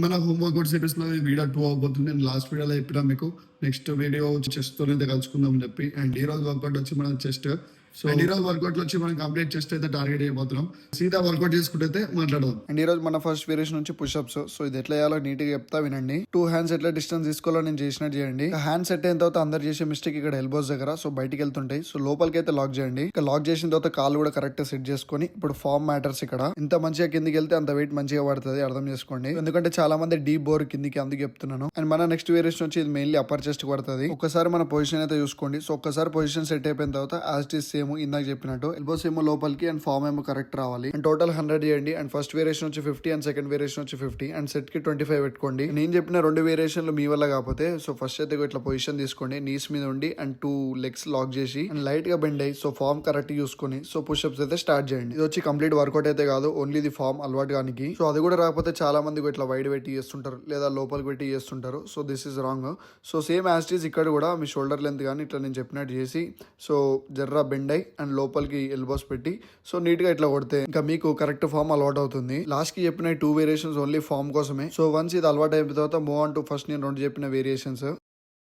మన home workout series లో ఈ వీడియో 2 అవబోతుంది. నేను లాస్ట్ వీడియోలో చెప్పినా మీకు నెక్స్ట్ వీడియో చెస్ట్ తోనైతే కలుసుకుందాం అని చెప్పి. అండ్ ఈ రోజు వర్కౌట్ వచ్చి మన చెస్ట్. సో ఈ రోజు వర్కౌట్ వచ్చి మనం కంప్లీట్ చెస్ట్ అయితే టార్గెట్ అయిపోతున్నాం. సీదా వర్కౌట్ చేసుకుంటే అయితే మాట్లాడదాం. అండ్ ఈ రోజు మన ఫస్ట్ వేరియేషన్ నుంచి పుషప్స్. సో ఇది ఎట్లా చేయాలో నీట్ గా చెప్తా వినండి. 2 హ్యాండ్స్ ఎట్లా డిస్టెన్స్ తీసుకోవాలో నేను చేసినట్టు చేయండి. హ్యాండ్ సెట్ అయిన తర్వాత అందరు చేసే మిస్టేక్ ఇక్కడ ఎల్బోస్ దగ్గర. సో బయటికి వెళ్తుంటాయి. సో లోపలికి అయితే లాక్ చేయండి. ఇక లాక్ చేసిన తర్వాత కాళ్ళు కూడా కరెక్ట్ సెట్ చేసుకొని ఇప్పుడు ఫార్మ్ మ్యాటర్స్ ఇక్కడ. ఇంత మంచిగా కిందికి వెళ్తే అంత వెయిట్ మంచిగా పడుతుంది, అర్థం చేసుకోండి. ఎందుకంటే చాలా మంది డీప్ బోర్ కిందికి అందుకు చెప్తున్నాను. అండ్ మన నెక్స్ట్ వేరియేషన్ వచ్చి ఇది మెయిన్లీ అప్పర్ చెస్ట్ పడుతుంది. ఒక్కసారి మన పొజిషన్ అయితే చూసుకోండి. సో ఒక్కసారి పొజిషన్ సెట్ అయిపోయిన తర్వాత యాజ్ ఇట్ ఈస్ సేమ్ ఇందాక చెప్పినట్టు ఎల్బోస్ ఏమో లోపలికి అండ్ ఫార్మ్ ఏమో కరెక్ట్ రావాలి. అండ్ టోటల్ 100 చేయండి. అండ్ ఫస్ట్ వేరియేషన్ వచ్చి 50 అండ్ సెకండ్ వేరియేషన్ వచ్చి 50 అండ్ సెట్ కి 25 పెట్టుకోండి. నేను చెప్పిన 2 వేరియేషన్లు మీ వల్ల కాకపోతే సో ఫస్ట్ అయితే ఇట్లా పొజిషన్ తీసుకోండి, నీస్ మీద ఉండి అండ్ 2 లెగ్స్ లాక్ చేసి అండ్ లైట్ గా బెండ్ అయ్యి సో ఫార్మ్ కరెక్ట్ చూసుకొని సో పుషప్స్ అయితే స్టార్ట్ చేయండి. ఇది వచ్చి కంప్లీట్ వర్కౌట్ అయితే కాదు, ఓన్లీ ఇది ఫార్మ్ అలవాటు కానికి. సో అది కూడా రాకపోతే చాలా మంది ఇట్లా వైడ్ పెట్టి చేస్తుంటారు లేదా లోపలికి పెట్టి చేస్తుంటారు. So this is wrong. So same as it is ఇక్కడ కూడా మీ షోల్డర్ లెంత్ కానీ ఇట్లా నేను చెప్పినట్టు చేసి సో జర్రా బెండ్ అయ్యి అండ్ లోపలికి ఎల్బోస్ పెట్టి సో నీట్ గా ఇట్లా కొడితే ఇంకా మీకు కరెక్ట్ ఫామ్ అలవాటు అవుతుంది. లాస్ట్ కి చెప్పిన 2 వేరియేషన్స్ ఓన్లీ ఫామ్ కోసమే. సో వన్స్ ఇది అలవాటు అయిన తర్వాత మూవ్ ఆన్ టు ఫస్ట్ నేను 2 చెప్పిన వేరియేషన్స్.